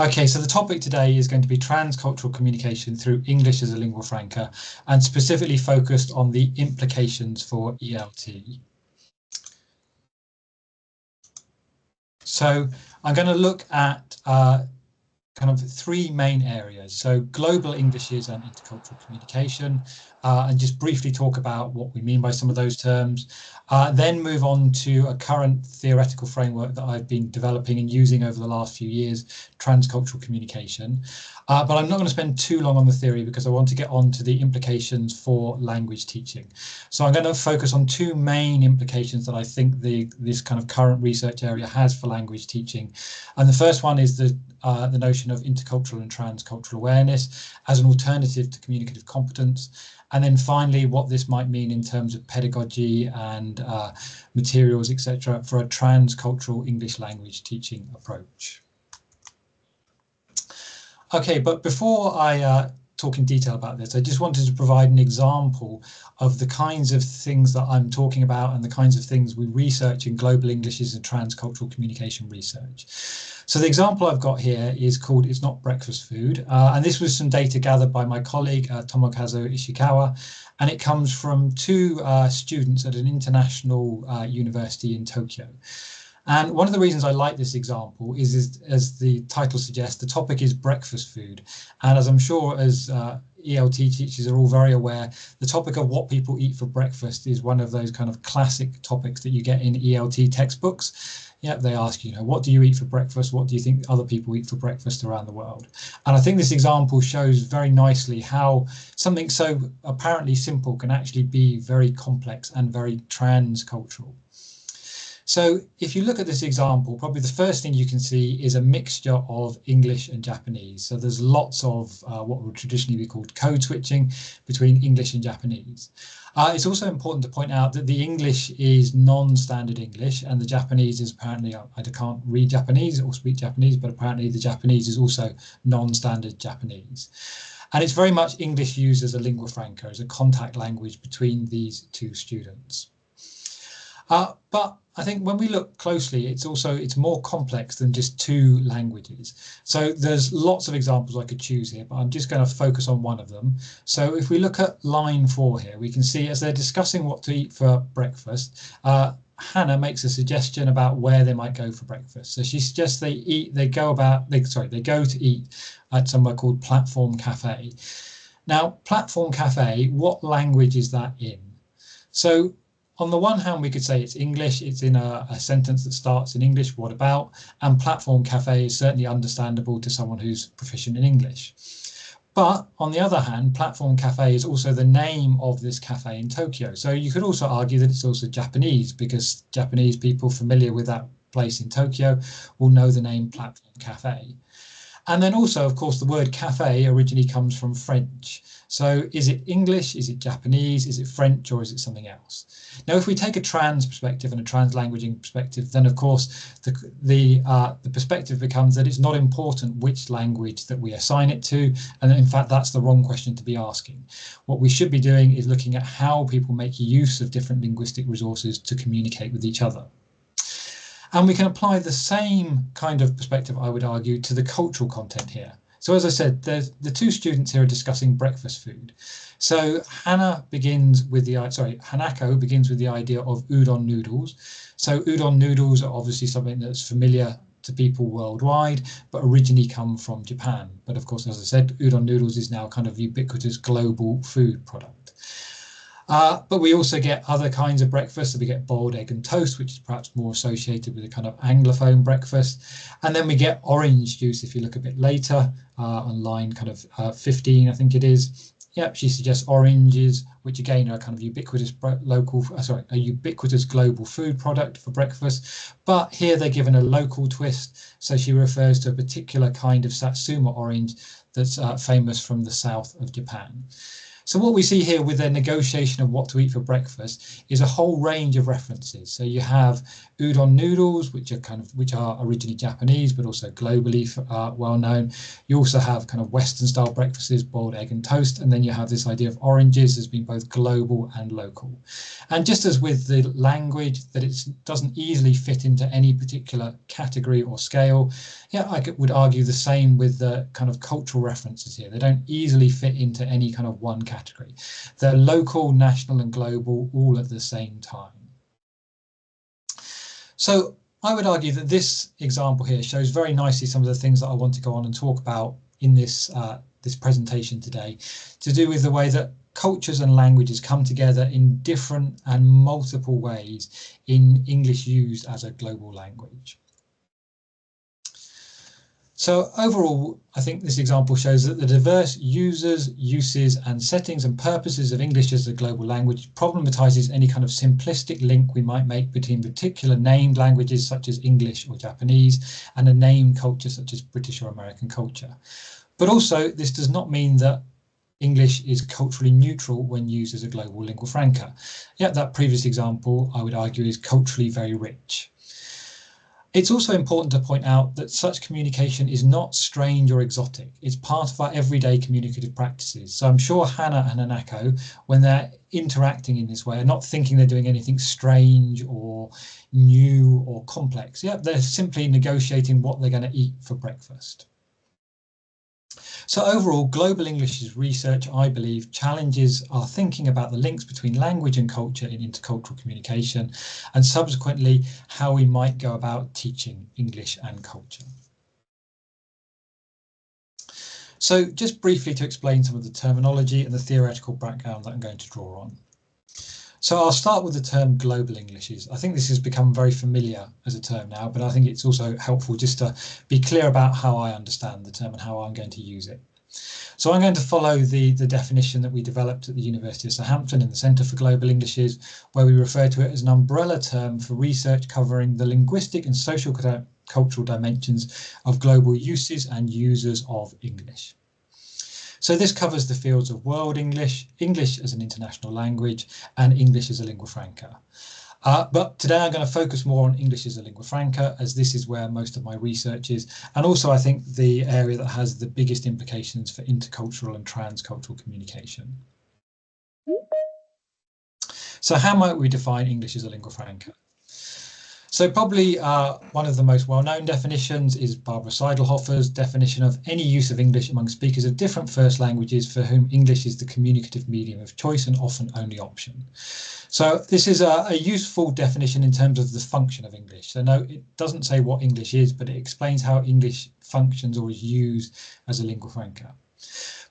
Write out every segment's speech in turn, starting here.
Okay, so the topic today is going to be transcultural communication through English as a lingua franca, and specifically focused on the implications for ELT. So I'm going to look at kind of three main areas. So global Englishes and intercultural communication, and just briefly talk about what we mean by some of those terms. Then move on to a current theoretical framework that I've been developing and using over the last few years, transcultural communication. But I'm not going to spend too long on the theory because I want to get on to the implications for language teaching. So I'm going to focus on two main implications that I think this kind of current research area has for language teaching. And the first one is the notion of intercultural and transcultural awareness as an alternative to communicative competence. And then finally, what this might mean in terms of pedagogy and materials, etc., for a transcultural English language teaching approach. Okay, but before I talk in detail about this, I just wanted to provide an example of the kinds of things that I'm talking about and the kinds of things we research in global Englishes and transcultural communication research. So the example I've got here is called It's Not Breakfast Food. And this was some data gathered by my colleague, Tomokazu Ishikawa. And it comes from two students at an international university in Tokyo. And one of the reasons I like this example is, as the title suggests, the topic is breakfast food. And as I'm sure as ELT teachers are all very aware, the topic of what people eat for breakfast is one of those kind of classic topics that you get in ELT textbooks. Yeah, they ask, you know, what do you eat for breakfast? What do you think other people eat for breakfast around the world? And I think this example shows very nicely how something so apparently simple can actually be very complex and very transcultural. So if you look at this example, probably the first thing you can see is a mixture of English and Japanese. So there's lots of what would traditionally be called code switching between English and Japanese. It's also important to point out that the English is non-standard English and the Japanese is apparently, I can't read Japanese or speak Japanese, but apparently the Japanese is also non-standard Japanese. And it's very much English used as a lingua franca, as a contact language between these two students. But I think when we look closely, it's more complex than just two languages. So there's lots of examples I could choose here, but I'm just going to focus on one of them. So if we look at line 4 here, we can see as they're discussing what to eat for breakfast, Hannah makes a suggestion about where they might go for breakfast. So she suggests they go to eat at somewhere called Platform Cafe. Now, Platform Cafe, what language is that in? So on the one hand, we could say it's English, it's in a sentence that starts in English, what about? And Platform Cafe is certainly understandable to someone who's proficient in English. But on the other hand, Platform Cafe is also the name of this cafe in Tokyo. So you could also argue that it's also Japanese, because Japanese people familiar with that place in Tokyo will know the name Platform Cafe. And then also, of course, the word cafe originally comes from French. So is it English, is it Japanese, is it French, or is it something else? Now, if we take a trans perspective and a translanguaging perspective, then of course the perspective becomes that it's not important which language that we assign it to, and in fact that's the wrong question to be asking. What we should be doing is looking at how people make use of different linguistic resources to communicate with each other. And we can apply the same kind of perspective, I would argue, to the cultural content here. So as I said, the two students here are discussing breakfast food. So Hanako begins with the idea of udon noodles. So udon noodles are obviously something that's familiar to people worldwide, but originally come from Japan. But of course, as I said, udon noodles is now kind of ubiquitous global food product. But we also get other kinds of breakfast. So we get boiled egg and toast, which is perhaps more associated with a kind of Anglophone breakfast. And then we get orange juice if you look a bit later on line kind of 15, I think it is. Yep, she suggests oranges, which again are a kind of ubiquitous ubiquitous global food product for breakfast. But here they're given a local twist. So she refers to a particular kind of Satsuma orange that's famous from the south of Japan. So what we see here with their negotiation of what to eat for breakfast is a whole range of references. So you have udon noodles, which are originally Japanese, but also globally well known. You also have kind of Western style breakfasts, boiled egg and toast, and then you have this idea of oranges as being both global and local. And just as with the language, that it doesn't easily fit into any particular category or scale, yeah, I would argue the same with the kind of cultural references here. They don't easily fit into any kind of one category. They're local, national, and global all at the same time. So I would argue that this example here shows very nicely some of the things that I want to go on and talk about in this this presentation today, to do with the way that cultures and languages come together in different and multiple ways in English used as a global language. So overall, I think this example shows that the diverse users, uses and settings and purposes of English as a global language problematizes any kind of simplistic link we might make between particular named languages such as English or Japanese and a named culture such as British or American culture. But also, this does not mean that English is culturally neutral when used as a global lingua franca. Yet that previous example, I would argue, is culturally very rich. It's also important to point out that such communication is not strange or exotic. It's part of our everyday communicative practices. So I'm sure Hannah and Hanako, when they're interacting in this way, are not thinking they're doing anything strange or new or complex. Yeah, they're simply negotiating what they're going to eat for breakfast. So overall, Global English's research, I believe, challenges our thinking about the links between language and culture in intercultural communication, and subsequently how we might go about teaching English and culture. So just briefly to explain some of the terminology and the theoretical background that I'm going to draw on. So I'll start with the term global Englishes. I think this has become very familiar as a term now, but I think it's also helpful just to be clear about how I understand the term and how I'm going to use it. So I'm going to follow the definition that we developed at the University of Southampton in the Centre for Global Englishes, where we refer to it as an umbrella term for research covering the linguistic and social cultural dimensions of global uses and users of English. So this covers the fields of world English, English as an international language, and English as a lingua franca. But today I'm going to focus more on English as a lingua franca, as this is where most of my research is, and also I think the area that has the biggest implications for intercultural and transcultural communication. So how might we define English as a lingua franca? So probably one of the most well-known definitions is Barbara Seidelhofer's definition of any use of English among speakers of different first languages for whom English is the communicative medium of choice and often only option. So this is a useful definition in terms of the function of English. So no, it doesn't say what English is, but it explains how English functions or is used as a lingua franca.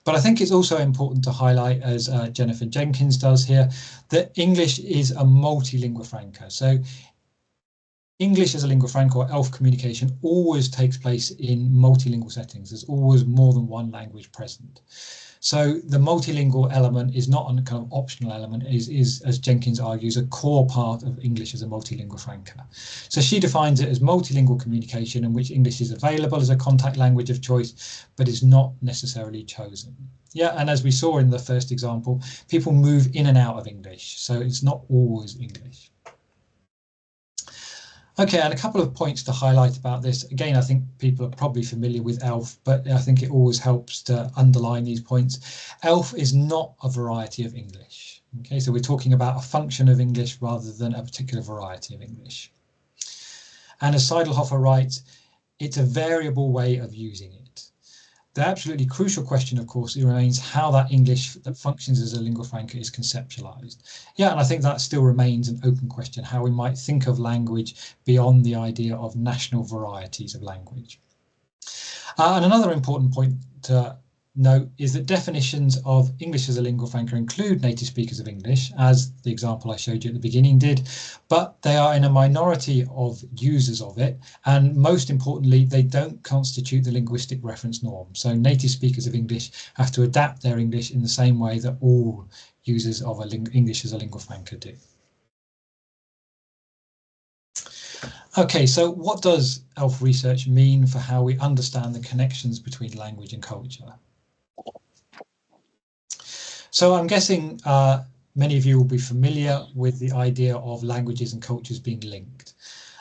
But I think it's also important to highlight, as Jennifer Jenkins does here, that English is a multilingua franca. So English as a lingua franca or ELF communication always takes place in multilingual settings. There's always more than one language present. So the multilingual element is not a kind of optional element, is as Jenkins argues, a core part of English as a multilingua franca. So she defines it as multilingual communication in which English is available as a contact language of choice, but is not necessarily chosen. Yeah, and as we saw in the first example, people move in and out of English, so it's not always English. Okay, and a couple of points to highlight about this. Again, I think people are probably familiar with ELF, but I think it always helps to underline these points. ELF is not a variety of English. Okay, so we're talking about a function of English rather than a particular variety of English. And as Seidelhofer writes, it's a variable way of using it. The absolutely crucial question, of course, remains how that English that functions as a lingua franca is conceptualized. Yeah, and I think that still remains an open question, how we might think of language beyond the idea of national varieties of language. And another important point to note is that definitions of English as a lingua franca include native speakers of English, as the example I showed you at the beginning did, but they are in a minority of users of it, and most importantly, they don't constitute the linguistic reference norm. So native speakers of English have to adapt their English in the same way that all users of English as a lingua franca do. Okay, so what does ELF research mean for how we understand the connections between language and culture? So I'm guessing many of you will be familiar with the idea of languages and cultures being linked.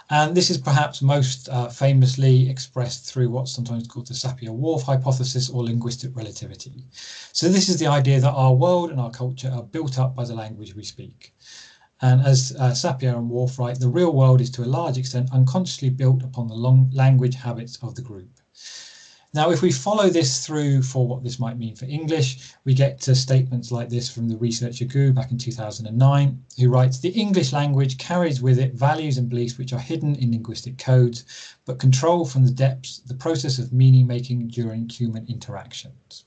And this is perhaps most famously expressed through what's sometimes called the Sapir-Whorf hypothesis or linguistic relativity. So this is the idea that our world and our culture are built up by the language we speak. And as Sapir and Whorf write, the real world is to a large extent unconsciously built upon the language habits of the group. Now, if we follow this through for what this might mean for English, we get to statements like this from the researcher Gu back in 2009, who writes, "The English language carries with it values and beliefs which are hidden in linguistic codes, but control from the depths the process of meaning making during human interactions."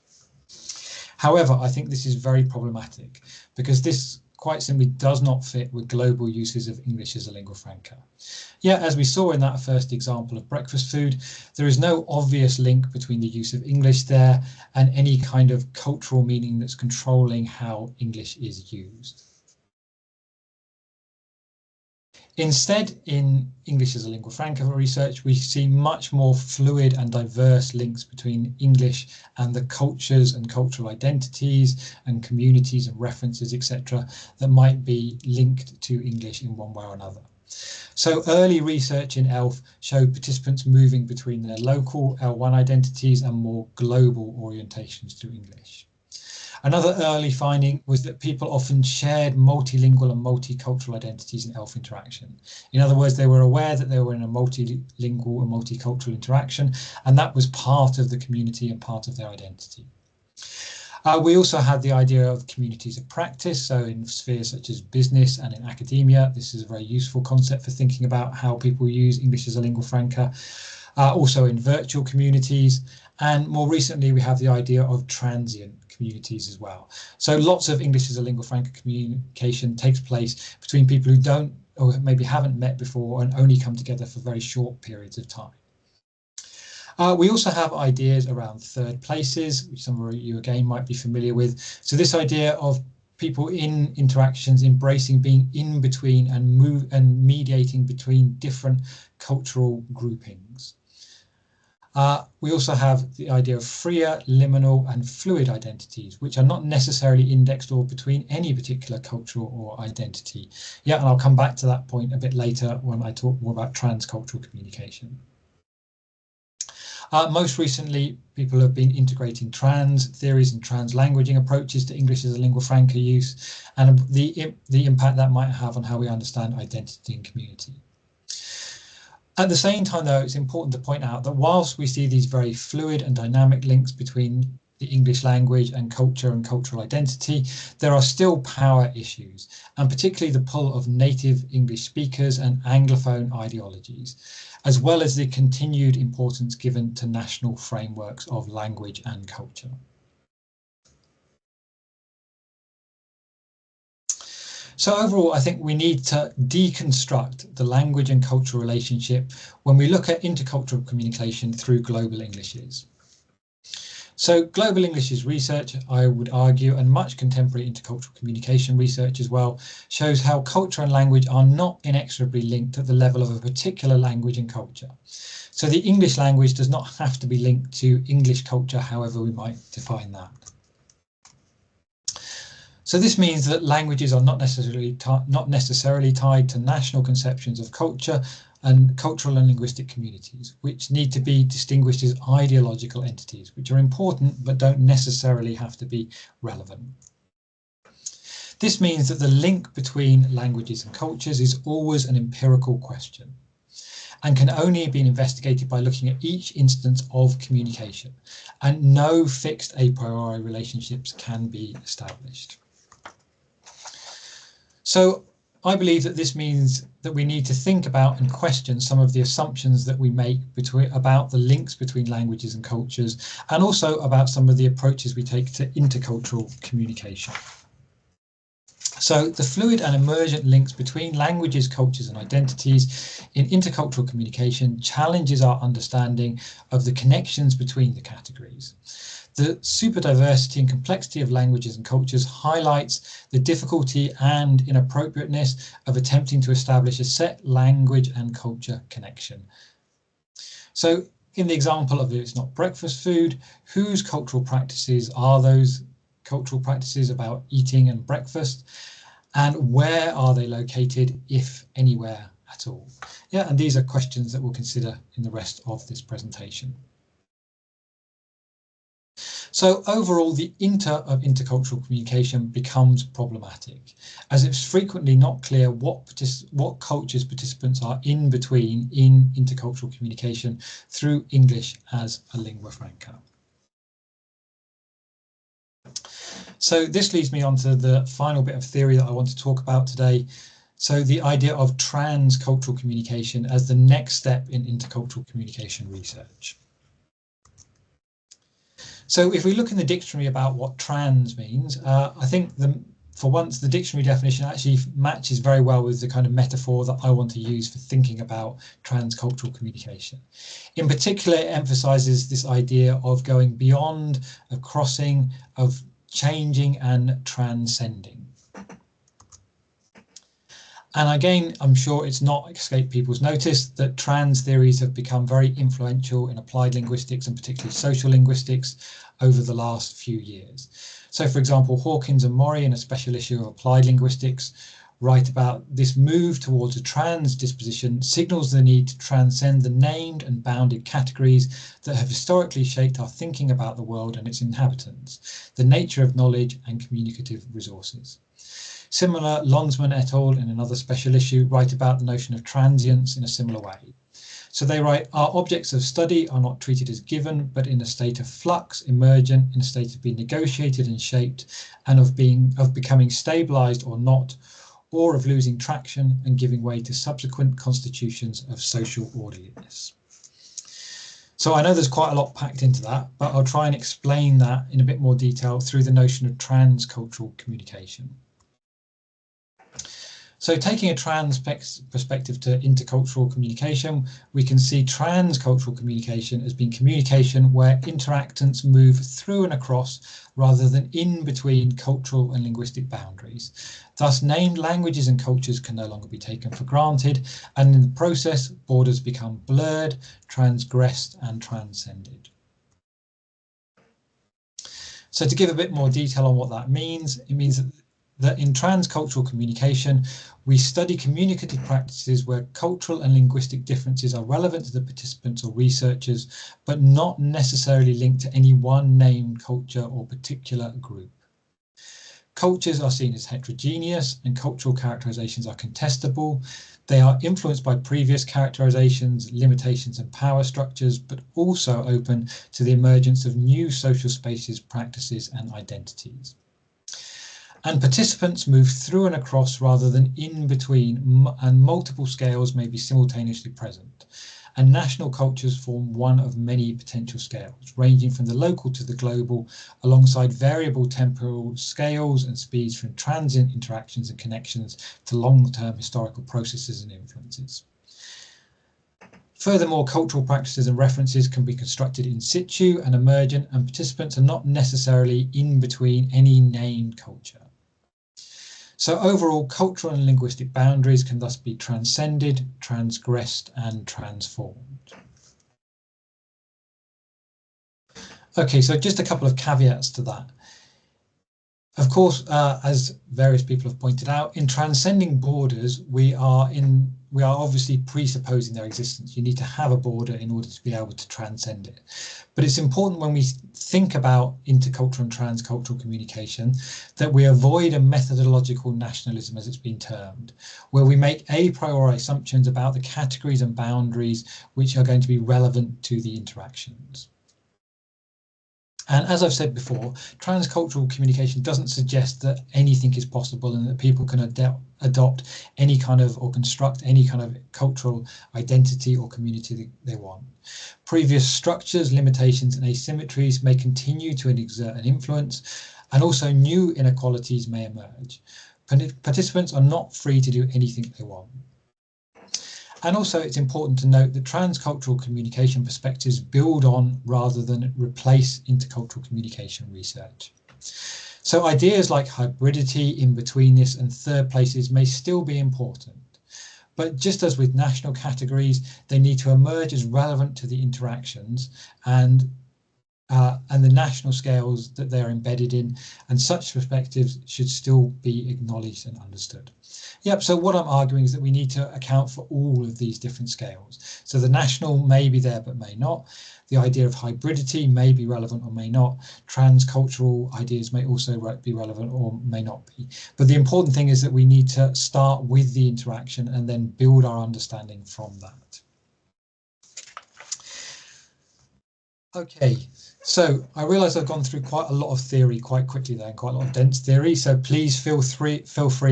However, I think this is very problematic because this quite simply does not fit with global uses of English as a lingua franca. Yet, as we saw in that first example of breakfast food, there is no obvious link between the use of English there and any kind of cultural meaning that's controlling how English is used. Instead, in English as a lingua franca research, we see much more fluid and diverse links between English and the cultures and cultural identities and communities and references, etc., that might be linked to English in one way or another. So early research in ELF showed participants moving between their local L1 identities and more global orientations to English. Another early finding was that people often shared multilingual and multicultural identities in ELF interaction. In other words, they were aware that they were in a multilingual and multicultural interaction, and that was part of the community and part of their identity. We also had the idea of communities of practice. So in spheres such as business and in academia, this is a very useful concept for thinking about how people use English as a lingua franca. Also in virtual communities, and more recently we have the idea of transient communities as well. So lots of English as a lingua franca communication takes place between people who don't or maybe haven't met before and only come together for very short periods of time. We also have ideas around third places, which some of you again might be familiar with. So this idea of people in interactions embracing being in between and mediating between different cultural groupings. We also have the idea of freer, liminal and fluid identities, which are not necessarily indexed or between any particular culture or identity. Yeah, and I'll come back to that point a bit later when I talk more about transcultural communication. Most recently, people have been integrating trans theories and trans languaging approaches to English as a lingua franca use and the impact that might have on how we understand identity and community. At the same time, though, it's important to point out that whilst we see these very fluid and dynamic links between the English language and culture and cultural identity, there are still power issues, and particularly the pull of native English speakers and Anglophone ideologies, as well as the continued importance given to national frameworks of language and culture. So overall, I think we need to deconstruct the language and cultural relationship when we look at intercultural communication through global Englishes. So global Englishes research, I would argue, and much contemporary intercultural communication research as well, shows how culture and language are not inexorably linked at the level of a particular language and culture. So the English language does not have to be linked to English culture, however we might define that. So this means that languages are not necessarily tied to national conceptions of culture and cultural and linguistic communities, which need to be distinguished as ideological entities, which are important but don't necessarily have to be relevant. This means that the link between languages and cultures is always an empirical question and can only be investigated by looking at each instance of communication, and no fixed a priori relationships can be established. So I believe that this means that we need to think about and question some of the assumptions that we make about the links between languages and cultures, and also about some of the approaches we take to intercultural communication. So the fluid and emergent links between languages, cultures and identities in intercultural communication challenges our understanding of the connections between the categories. The superdiversity and complexity of languages and cultures highlights the difficulty and inappropriateness of attempting to establish a set language and culture connection. So in the example of It's Not Breakfast Food, whose cultural practices are those cultural practices about eating and breakfast, and where are they located, if anywhere at all? Yeah, and these are questions that we'll consider in the rest of this presentation. So overall, the intercultural communication becomes problematic, as it's frequently not clear what cultures participants are in between in intercultural communication through English as a lingua franca. So this leads me on to the final bit of theory that I want to talk about today. So the idea of transcultural communication as the next step in intercultural communication research. So if we look in the dictionary about what trans means, I think for once the dictionary definition actually matches very well with the kind of metaphor that I want to use for thinking about transcultural communication. In particular, it emphasizes this idea of going beyond, of crossing, of changing and transcending. And again, I'm sure it's not escaped people's notice that trans theories have become very influential in applied linguistics and particularly social linguistics over the last few years. So, for example, Hawkins and Mori in a special issue of Applied Linguistics write about this move towards a trans disposition signals the need to transcend the named and bounded categories that have historically shaped our thinking about the world and its inhabitants, the nature of knowledge and communicative resources. Similar, Lonsman et al. In another special issue write about the notion of transience in a similar way. So they write, our objects of study are not treated as given, but in a state of flux, emergent, in a state of being negotiated and shaped, and of becoming stabilized or not, or of losing traction and giving way to subsequent constitutions of social orderliness. So I know there's quite a lot packed into that, but I'll try and explain that in a bit more detail through the notion of transcultural communication. So taking a trans perspective to intercultural communication, we can see transcultural communication as being communication where interactants move through and across rather than in between cultural and linguistic boundaries. Thus, named languages and cultures can no longer be taken for granted, and in the process, borders become blurred, transgressed, and transcended. So to give a bit more detail on what that means, it means that in transcultural communication, we study communicative practices where cultural and linguistic differences are relevant to the participants or researchers, but not necessarily linked to any one named culture or particular group. Cultures are seen as heterogeneous and cultural characterizations are contestable. They are influenced by previous characterizations, limitations and power structures, but also open to the emergence of new social spaces, practices and identities. And participants move through and across rather than in between, and multiple scales may be simultaneously present. And national cultures form one of many potential scales, ranging from the local to the global, alongside variable temporal scales and speeds from transient interactions and connections to long-term historical processes and influences. Furthermore, cultural practices and references can be constructed in situ and emergent, and participants are not necessarily in between any named culture. So overall, cultural and linguistic boundaries can thus be transcended, transgressed, and transformed. Okay, so just a couple of caveats to that. Of course, as various people have pointed out, in transcending borders, we are obviously presupposing their existence. You need to have a border in order to be able to transcend it. But it's important when we think about intercultural and transcultural communication that we avoid a methodological nationalism, as it's been termed, where we make a priori assumptions about the categories and boundaries which are going to be relevant to the interactions. And as I've said before, transcultural communication doesn't suggest that anything is possible and that people can adopt any kind of or construct any kind of cultural identity or community that they want. Previous structures, limitations and asymmetries may continue to exert an influence, and also new inequalities may emerge. Participants are not free to do anything they want. And also it's important to note that transcultural communication perspectives build on rather than replace intercultural communication research. So ideas like hybridity, in-betweenness and third places may still be important. But just as with national categories, they need to emerge as relevant to the interactions and and the national scales that they're embedded in, and such perspectives should still be acknowledged and understood. Yep, so what I'm arguing is that we need to account for all of these different scales. So the national may be there but may not. The idea of hybridity may be relevant or may not. Transcultural ideas may also be relevant or may not be. But the important thing is that we need to start with the interaction and then build our understanding from that. Okay, so I realise I've gone through quite a lot of theory quite quickly there, and quite a lot of dense theory. So please feel free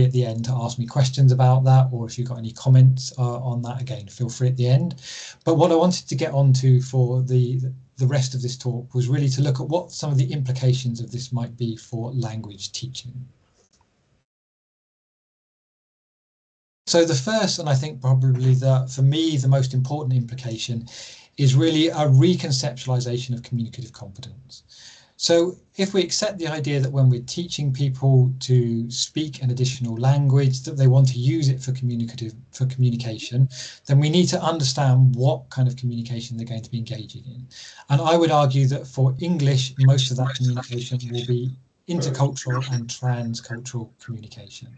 at the end to ask me questions about that, or if you've got any comments on that, again, feel free at the end. But what I wanted to get onto for the rest of this talk was really to look at what some of the implications of this might be for language teaching. So the first, and I think probably for me the most important implication, is really a reconceptualization of communicative competence. So if we accept the idea that when we're teaching people to speak an additional language, that they want to use it for communication, then we need to understand what kind of communication they're going to be engaging in. And I would argue that for English, most of that communication will be intercultural and transcultural communication.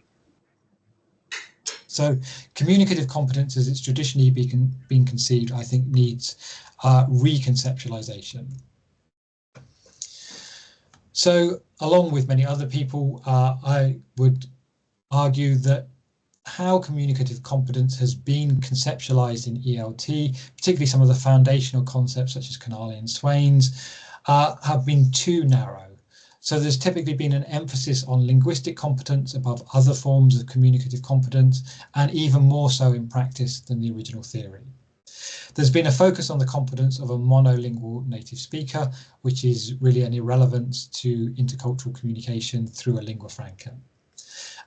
So communicative competence, as it's traditionally been conceived, I think needs reconceptualization. So along with many other people, I would argue that how communicative competence has been conceptualized in ELT, particularly some of the foundational concepts such as Canale and Swain's, have been too narrow. So there's typically been an emphasis on linguistic competence above other forms of communicative competence, and even more so in practice than the original theory. There's been a focus on the competence of a monolingual native speaker, which is really an irrelevance to intercultural communication through a lingua franca.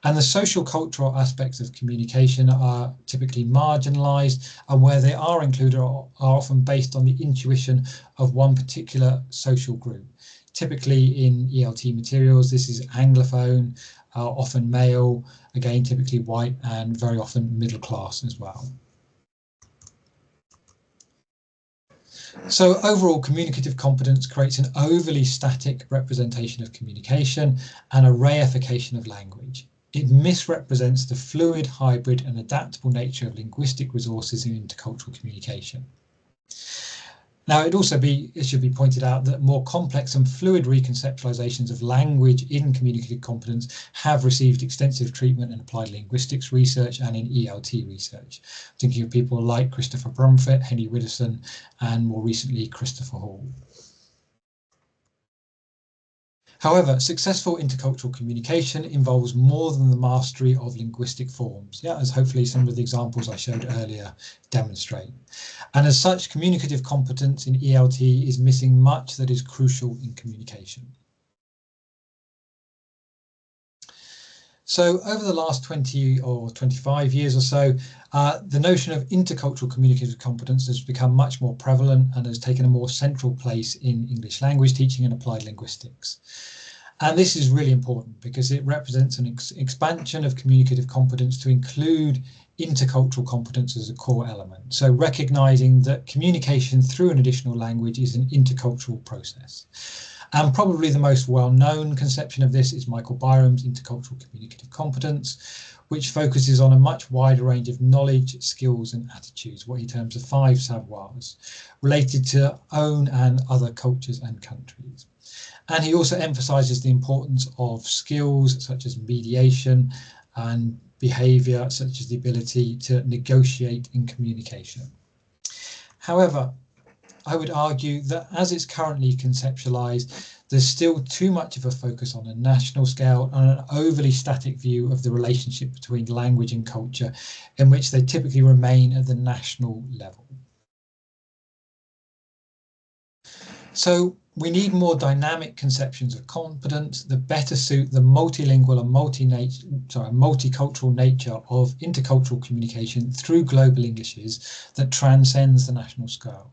And the social cultural aspects of communication are typically marginalized, and where they are included are often based on the intuition of one particular social group. Typically in ELT materials, this is Anglophone, often male, again, typically white, and very often middle class as well. So overall, communicative competence creates an overly static representation of communication and a reification of language. It misrepresents the fluid, hybrid, and adaptable nature of linguistic resources in intercultural communication. Now, it should be pointed out that more complex and fluid reconceptualizations of language in communicative competence have received extensive treatment in applied linguistics research and in ELT research. I'm thinking of people like Christopher Brumfitt, Henry Widdowson, and more recently, Christopher Hall. However, successful intercultural communication involves more than the mastery of linguistic forms, as hopefully some of the examples I showed earlier demonstrate. And as such, communicative competence in ELT is missing much that is crucial in communication. So over the last 20 or 25 years or so, the notion of intercultural communicative competence has become much more prevalent and has taken a more central place in English language teaching and applied linguistics. And this is really important because it represents an expansion of communicative competence to include intercultural competence as a core element. So recognizing that communication through an additional language is an intercultural process. And probably the most well-known conception of this is Michael Byram's intercultural communicative competence, which focuses on a much wider range of knowledge, skills, and attitudes, what he terms the 5 savoirs, related to own and other cultures and countries. And he also emphasizes the importance of skills such as mediation and behavior, such as the ability to negotiate in communication. However, I would argue that as it's currently conceptualized, there's still too much of a focus on a national scale and an overly static view of the relationship between language and culture, in which they typically remain at the national level. So we need more dynamic conceptions of competence that better suit the multilingual and multicultural nature of intercultural communication through global Englishes that transcends the national scale.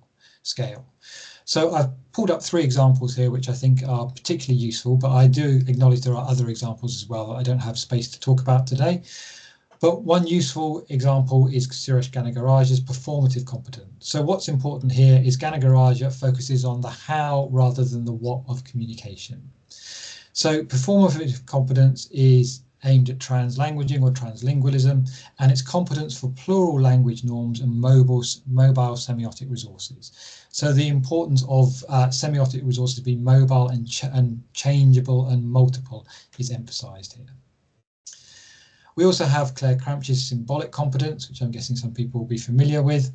So I've pulled up 3 examples here which I think are particularly useful, but I do acknowledge there are other examples as well that I don't have space to talk about today. But one useful example is Suresh Ganagaraja's performative competence. So what's important here is Ganagaraja focuses on the how rather than the what of communication. So performative competence is aimed at translanguaging or translingualism, and it's competence for plural language norms and mobile semiotic resources. So the importance of semiotic resources being mobile and changeable and multiple is emphasized here. We also have Claire Crampsh's symbolic competence, which I'm guessing some people will be familiar with.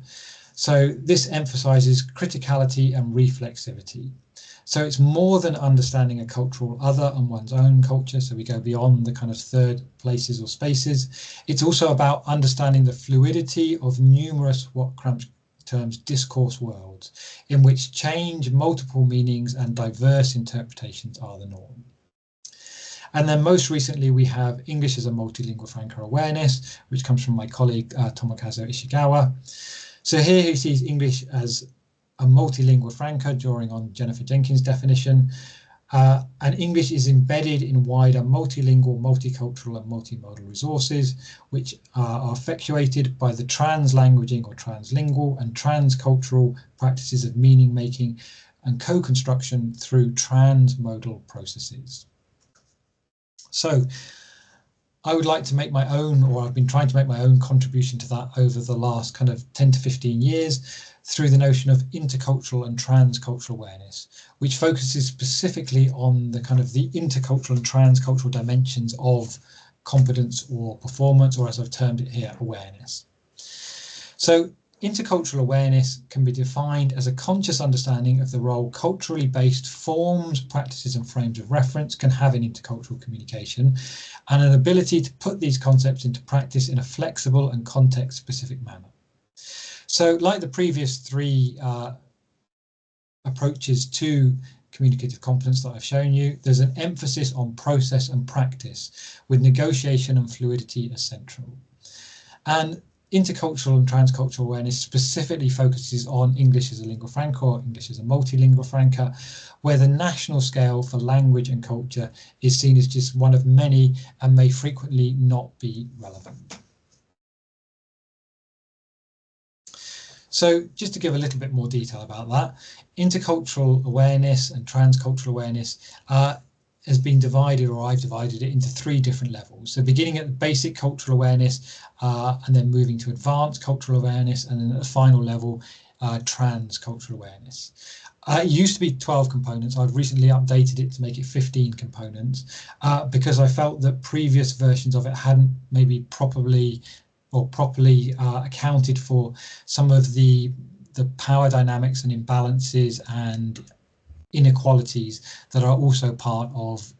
So this emphasizes criticality and reflexivity. So it's more than understanding a cultural other and one's own culture. So we go beyond the kind of third places or spaces. It's also about understanding the fluidity of numerous, what Crampsh terms, discourse worlds, in which change, multiple meanings and diverse interpretations are the norm. And then most recently, we have English as a multilingual Franca awareness, which comes from my colleague Tomokazu Ishigawa. So here he sees English as a multilingual Franca, drawing on Jennifer Jenkins' definition. And English is embedded in wider multilingual, multicultural and multimodal resources, which are effectuated by the translanguaging or translingual and transcultural practices of meaning making and co-construction through transmodal processes. So I would like to make my own, or I've been trying to make my own contribution to that over the last kind of 10 to 15 years through the notion of intercultural and transcultural awareness, which focuses specifically on the kind of the intercultural and transcultural dimensions of competence or performance, or as I've termed it here, awareness. So intercultural awareness can be defined as a conscious understanding of the role culturally based forms, practices and frames of reference can have in intercultural communication, and an ability to put these concepts into practice in a flexible and context-specific manner. So like the previous three approaches to communicative competence that I've shown you, there's an emphasis on process and practice, with negotiation and fluidity as central. And intercultural and transcultural awareness specifically focuses on English as a lingua franca or English as a multilingual Franca, where the national scale for language and culture is seen as just one of many and may frequently not be relevant. So just to give a little bit more detail about that, intercultural awareness and transcultural awareness has been divided, or I've divided it into three different levels. So beginning at the basic cultural awareness and then moving to advanced cultural awareness, and then at the final level, transcultural awareness. It used to be 12 components. I've recently updated it to make it 15 components because I felt that previous versions of it hadn't maybe properly accounted for some of the power dynamics and imbalances and inequalities that are also part of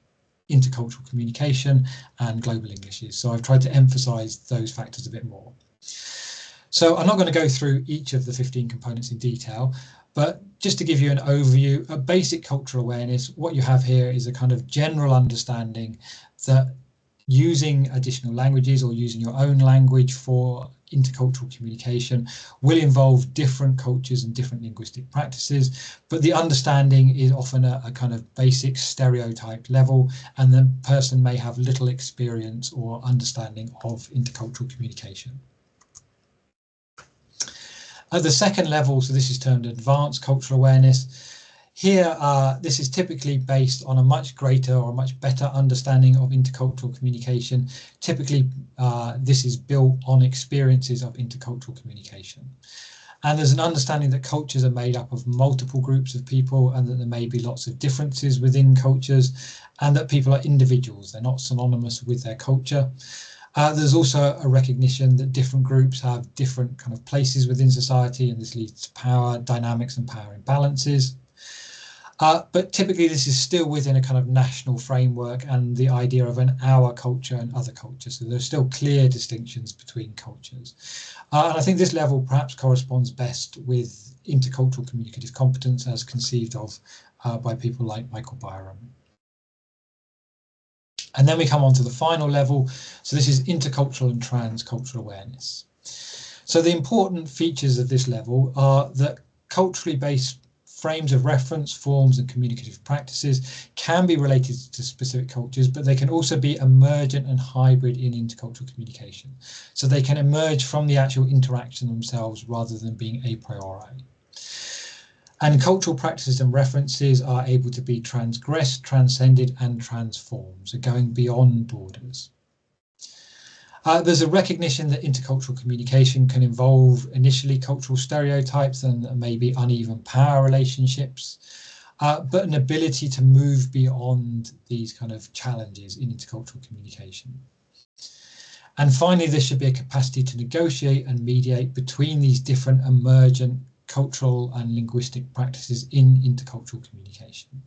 intercultural communication and global Englishes. So I've tried to emphasize those factors a bit more. So I'm not going to go through each of the 15 components in detail, but just to give you an overview, a basic cultural awareness, what you have here is a kind of general understanding that using additional languages or using your own language for intercultural communication will involve different cultures and different linguistic practices, but the understanding is often a kind of basic stereotype level, and the person may have little experience or understanding of intercultural communication. At the second level, so this is termed advanced cultural awareness. Here, this is typically based on a much greater or a much better understanding of intercultural communication. Typically, this is built on experiences of intercultural communication. And there's an understanding that cultures are made up of multiple groups of people, and that there may be lots of differences within cultures, and that people are individuals. They're not synonymous with their culture. There's also a recognition that different groups have different kind of places within society, and this leads to power dynamics and power imbalances. But typically this is still within a kind of national framework and the idea of an our culture and other cultures. So there's still clear distinctions between cultures. And I think this level perhaps corresponds best with intercultural communicative competence as conceived of by people like Michael Byram. And then we come on to the final level. So this is intercultural and transcultural awareness. So the important features of this level are that culturally based frames of reference, forms and communicative practices can be related to specific cultures, but they can also be emergent and hybrid in intercultural communication. So they can emerge from the actual interaction themselves rather than being a priori. And cultural practices and references are able to be transgressed, transcended and transformed, so going beyond borders. There's a recognition that intercultural communication can involve initially cultural stereotypes and maybe uneven power relationships, but an ability to move beyond these kind of challenges in intercultural communication. And finally, there should be a capacity to negotiate and mediate between these different emergent cultural and linguistic practices in intercultural communication.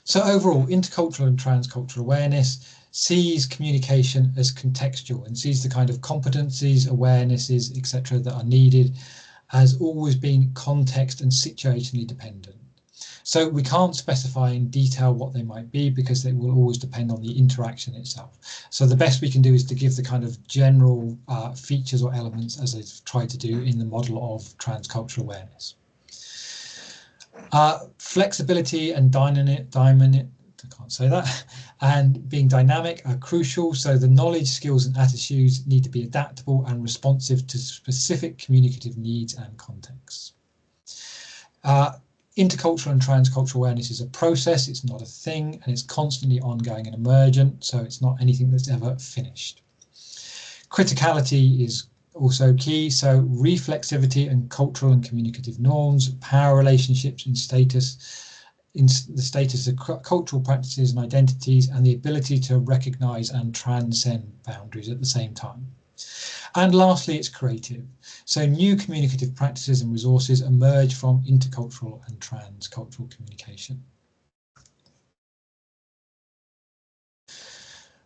So overall, intercultural and transcultural awareness sees communication as contextual and sees the kind of competencies, awarenesses, etc. that are needed as always being context and situationally dependent. So we can't specify in detail what they might be because they will always depend on the interaction itself. So the best we can do is to give the kind of general features or elements as I've tried to do in the model of transcultural awareness. Flexibility and and being dynamic are crucial. So the knowledge, skills and attitudes need to be adaptable and responsive to specific communicative needs and contexts. Intercultural and transcultural awareness is a process, it's not a thing, and it's constantly ongoing and emergent, so it's not anything that's ever finished. Criticality is also key, so reflexivity and cultural and communicative norms, power relationships and status, in the status of cultural practices and identities, and the ability to recognise and transcend boundaries at the same time. And lastly, it's creative. So new communicative practices and resources emerge from intercultural and transcultural communication.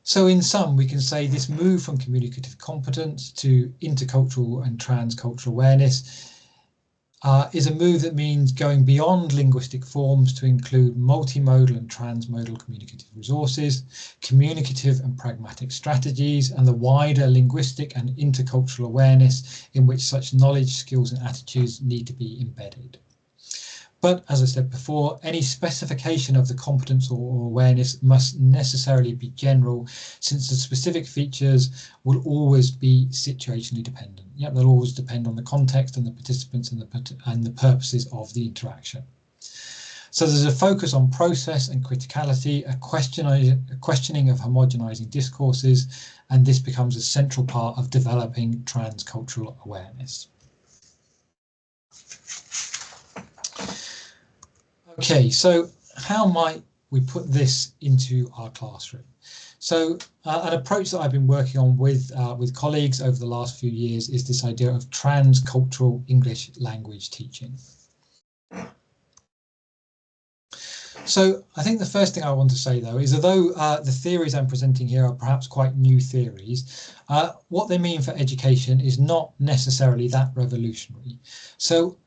So in sum, we can say this move from communicative competence to intercultural and transcultural awareness is a move that means going beyond linguistic forms to include multimodal and transmodal communicative resources, communicative and pragmatic strategies, and the wider linguistic and intercultural awareness in which such knowledge, skills and attitudes need to be embedded. But as I said before, any specification of the competence or awareness must necessarily be general, since the specific features will always be situationally dependent. Yeah, they'll always depend on the context and the participants and the purposes of the interaction. So there's a focus on process and criticality, a questioning of homogenizing discourses, and this becomes a central part of developing transcultural awareness. Okay, so how might we put this into our classroom? So an approach that I've been working on with colleagues over the last few years is this idea of transcultural English language teaching. So I think the first thing I want to say, though, is although the theories I'm presenting here are perhaps quite new theories, what they mean for education is not necessarily that revolutionary. So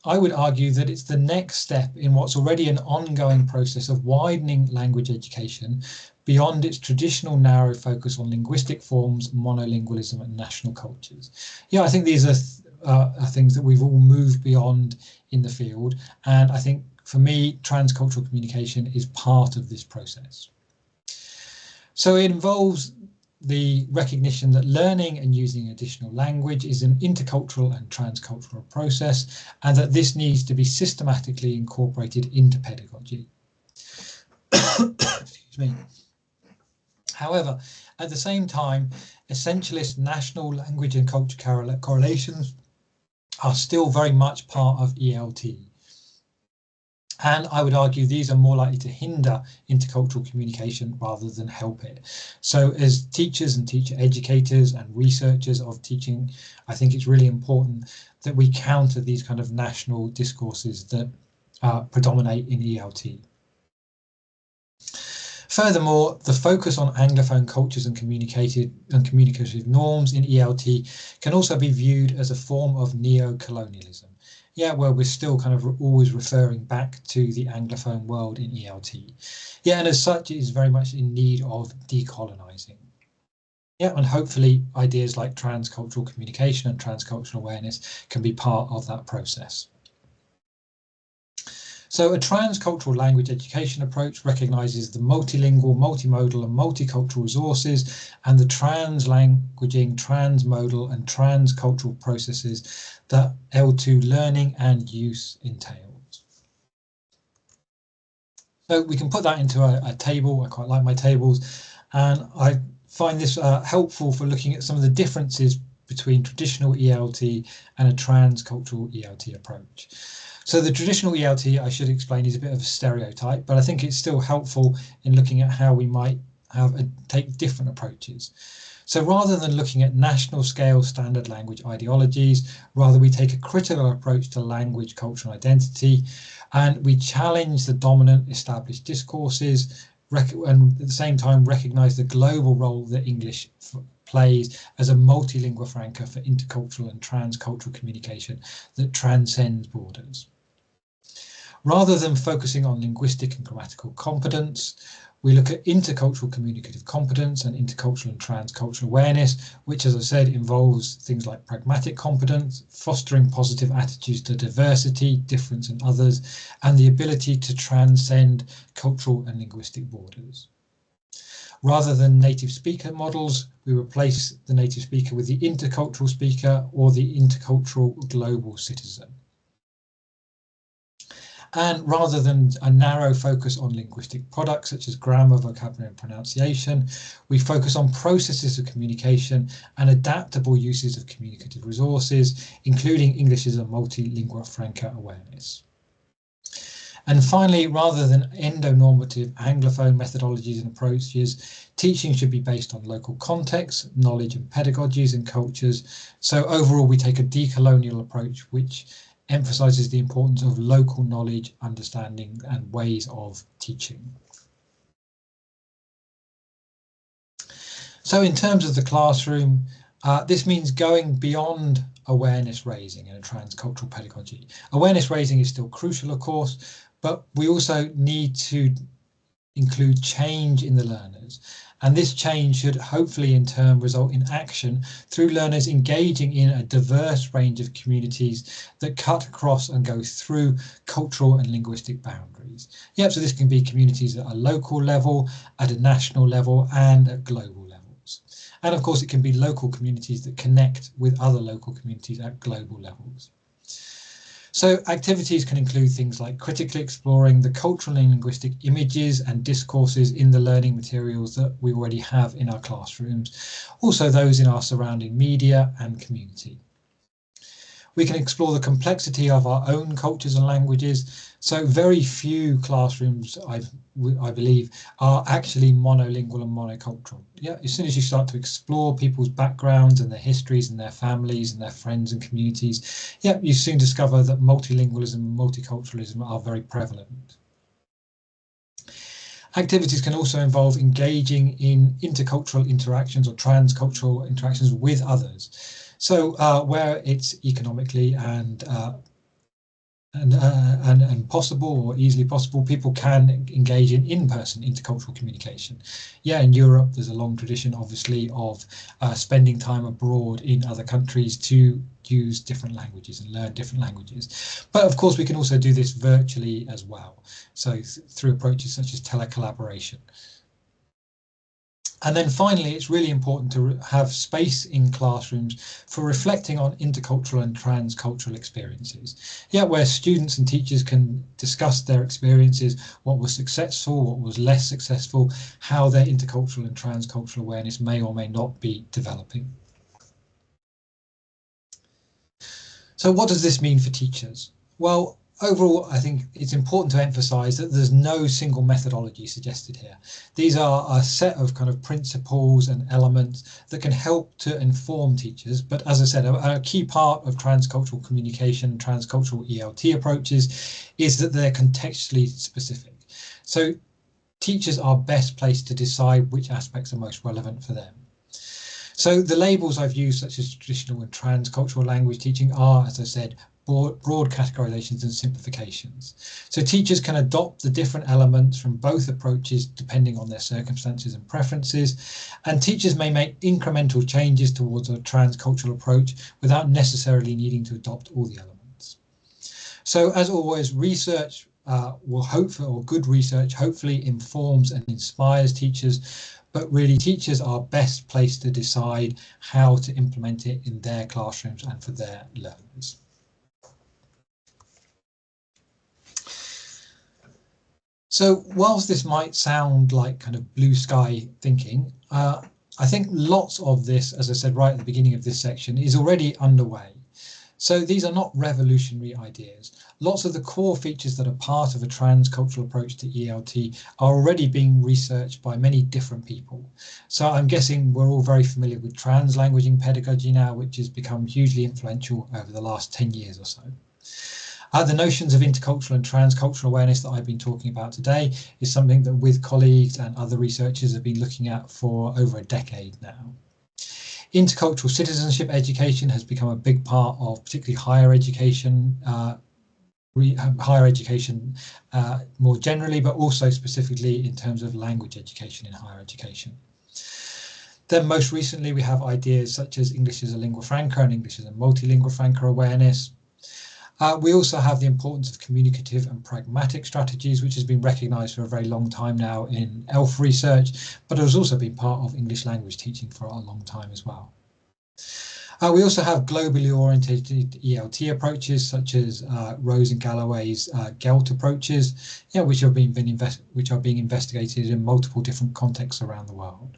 I would argue that it's the next step in what's already an ongoing process of widening language education beyond its traditional narrow focus on linguistic forms, monolingualism and national cultures. Yeah, I think these are things that we've all moved beyond in the field, and I think for me, transcultural communication is part of this process. So it involves the recognition that learning and using additional language is an intercultural and transcultural process, and that this needs to be systematically incorporated into pedagogy. Excuse me. However, at the same time, essentialist national language and culture correlations are still very much part of ELT. And I would argue these are more likely to hinder intercultural communication rather than help it. So as teachers and teacher educators and researchers of teaching, I think it's really important that we counter these kind of national discourses that predominate in ELT. Furthermore, the focus on Anglophone cultures and communicative norms in ELT can also be viewed as a form of neo-colonialism. Yeah, where we're still kind of always referring back to the Anglophone world in ELT. Yeah, and as such, it is very much in need of decolonizing. Yeah, and hopefully ideas like transcultural communication and transcultural awareness can be part of that process. So a transcultural language education approach recognises the multilingual, multimodal and multicultural resources and the translanguaging, transmodal and transcultural processes that L2 learning and use entails. So we can put that into a table. I quite like my tables, and I find this helpful for looking at some of the differences between traditional ELT and a transcultural ELT approach. So the traditional ELT, I should explain, is a bit of a stereotype, but I think it's still helpful in looking at how we might take different approaches. So rather than looking at national scale standard language ideologies, rather we take a critical approach to language, culture and identity, and we challenge the dominant established discourses, and at the same time recognise the global role that English plays as a multi-lingua franca for intercultural and transcultural communication that transcends borders. Rather than focusing on linguistic and grammatical competence, we look at intercultural communicative competence and intercultural and transcultural awareness, which, as I said, involves things like pragmatic competence, fostering positive attitudes to diversity, difference and others, and the ability to transcend cultural and linguistic borders. Rather than native speaker models, we replace the native speaker with the intercultural speaker or the intercultural global citizen. And rather than a narrow focus on linguistic products such as grammar, vocabulary and pronunciation, we focus on processes of communication and adaptable uses of communicative resources, including English as a multi-lingua franca awareness. And finally, rather than endonormative Anglophone methodologies and approaches, teaching should be based on local context, knowledge and pedagogies and cultures. So overall, we take a decolonial approach, which emphasises the importance of local knowledge, understanding and ways of teaching. So in terms of the classroom, this means going beyond awareness raising in a transcultural pedagogy. Awareness raising is still crucial, of course, but we also need to include change in the learners. And this change should hopefully in turn result in action through learners engaging in a diverse range of communities that cut across and go through cultural and linguistic boundaries. Yep, so this can be communities at a local level, at a national level and at global levels. And of course it can be local communities that connect with other local communities at global levels. So activities can include things like critically exploring the cultural and linguistic images and discourses in the learning materials that we already have in our classrooms, also those in our surrounding media and community. We can explore the complexity of our own cultures and languages. So very few classrooms, I believe, are actually monolingual and monocultural. Yeah, as soon as you start to explore people's backgrounds and their histories and their families and their friends and communities, yeah, you soon discover that multilingualism and multiculturalism are very prevalent. Activities can also involve engaging in intercultural interactions or transcultural interactions with others. So where it's economically and possible or easily possible, people can engage in person intercultural communication. Yeah, in Europe, there's a long tradition, obviously, of spending time abroad in other countries to use different languages and learn different languages. But of course, we can also do this virtually as well. So through approaches such as telecollaboration. And then finally, it's really important to have space in classrooms for reflecting on intercultural and transcultural experiences. Yeah, where students and teachers can discuss their experiences, what was successful, what was less successful, how their intercultural and transcultural awareness may or may not be developing. So what does this mean for teachers? Well, overall, I think it's important to emphasize that there's no single methodology suggested here. These are a set of kind of principles and elements that can help to inform teachers. But as I said, a key part of transcultural communication, transcultural ELT approaches is that they're contextually specific. So teachers are best placed to decide which aspects are most relevant for them. So the labels I've used, such as traditional and transcultural language teaching, are, as I said, broad categorizations and simplifications. So teachers can adopt the different elements from both approaches depending on their circumstances and preferences, and teachers may make incremental changes towards a transcultural approach without necessarily needing to adopt all the elements. So as always, research good research hopefully informs and inspires teachers, but really teachers are best placed to decide how to implement it in their classrooms and for their learners. So whilst this might sound like kind of blue sky thinking, I think lots of this, as I said right at the beginning of this section, is already underway. So these are not revolutionary ideas. Lots of the core features that are part of a transcultural approach to ELT are already being researched by many different people. So I'm guessing we're all very familiar with translanguaging pedagogy now, which has become hugely influential over the last 10 years or so. The notions of intercultural and transcultural awareness that I've been talking about today is something that with colleagues and other researchers have been looking at for over a decade now. Intercultural citizenship education has become a big part of particularly higher education more generally, but also specifically in terms of language education in higher education. Then most recently we have ideas such as English as a lingua franca and English as a multilingual franca awareness. We also have the importance of communicative and pragmatic strategies, which has been recognised for a very long time now in ELT research, but has also been part of English language teaching for a long time as well. We also have globally oriented ELT approaches, such as Rose and Galloway's GELT approaches, which are being investigated in multiple different contexts around the world.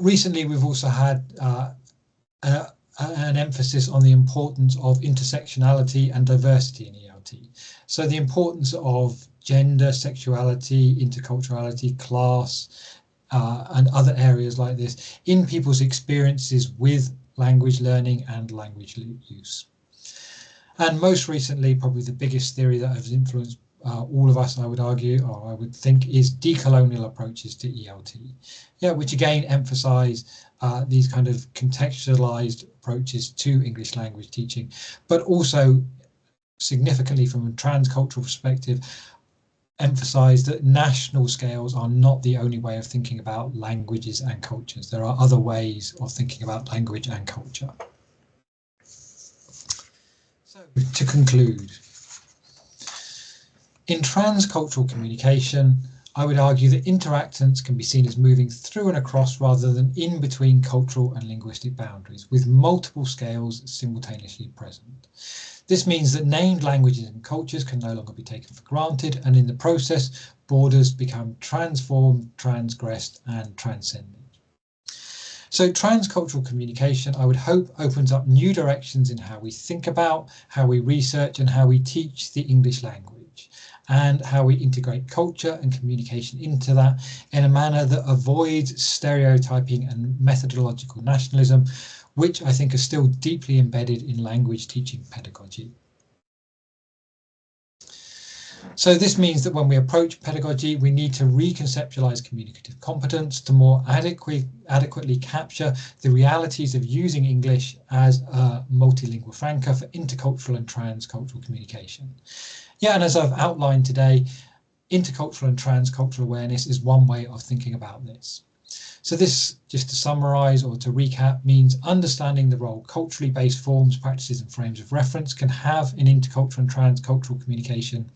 Recently, we've also had an emphasis on the importance of intersectionality and diversity in ELT. So the importance of gender, sexuality, interculturality, class, and other areas like this in people's experiences with language learning and language use. And most recently, probably the biggest theory that has influenced all of us, I would argue, or I would think, is decolonial approaches to ELT, which again emphasize these kind of contextualized approaches to English language teaching, but also significantly from a transcultural perspective, emphasize that national scales are not the only way of thinking about languages and cultures. There are other ways of thinking about language and culture. So to conclude, in transcultural communication, I would argue that interactants can be seen as moving through and across rather than in between cultural and linguistic boundaries, with multiple scales simultaneously present. This means that named languages and cultures can no longer be taken for granted, and in the process, borders become transformed, transgressed, and transcended. So transcultural communication, I would hope, opens up new directions in how we think about, how we research, and how we teach the English language, and how we integrate culture and communication into that in a manner that avoids stereotyping and methodological nationalism, which I think are still deeply embedded in language teaching pedagogy. So this means that when we approach pedagogy, we need to reconceptualize communicative competence to more adequately capture the realities of using English as a multilingua franca for intercultural and transcultural communication. And as I've outlined today, intercultural and transcultural awareness is one way of thinking about this. So this, just to summarize or to recap, means understanding the role culturally based forms, practices and frames of reference can have in intercultural and transcultural communication,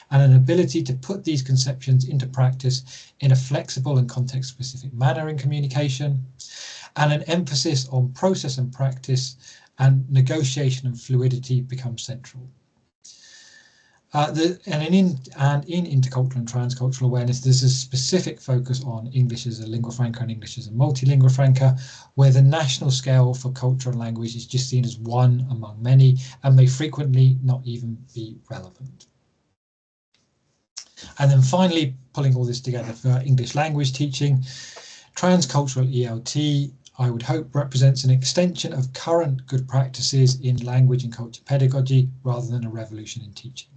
and an ability to put these conceptions into practice in a flexible and context-specific manner in communication, and an emphasis on process and practice and negotiation and fluidity becomes central. In intercultural and transcultural awareness, there's a specific focus on English as a lingua franca and English as a multilingua franca, where the national scale for culture and language is just seen as one among many and may frequently not even be relevant. And then finally, pulling all this together for English language teaching, transcultural ELT, I would hope, represents an extension of current good practices in language and culture pedagogy rather than a revolution in teaching.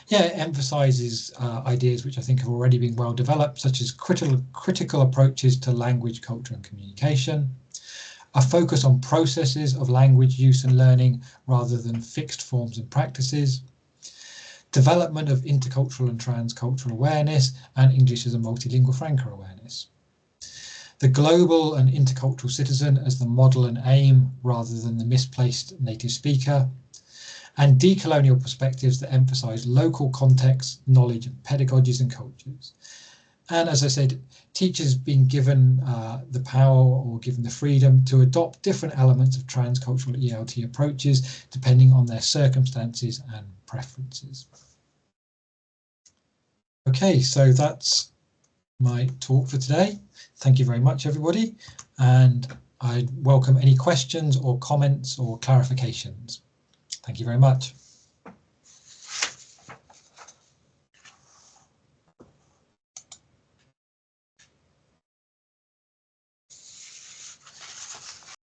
It emphasises ideas which I think have already been well developed, such as critical approaches to language, culture and communication, a focus on processes of language use and learning rather than fixed forms and practices, development of intercultural and transcultural awareness, and English as a multilingual Franca awareness. The global and intercultural citizen as the model and aim rather than the misplaced native speaker, and decolonial perspectives that emphasize local context, knowledge, and pedagogies and cultures. And as I said, teachers being given the power or given the freedom to adopt different elements of transcultural ELT approaches depending on their circumstances and preferences. Okay, so that's my talk for today. Thank you very much, everybody, and I welcome any questions or comments or clarifications. Thank you very much.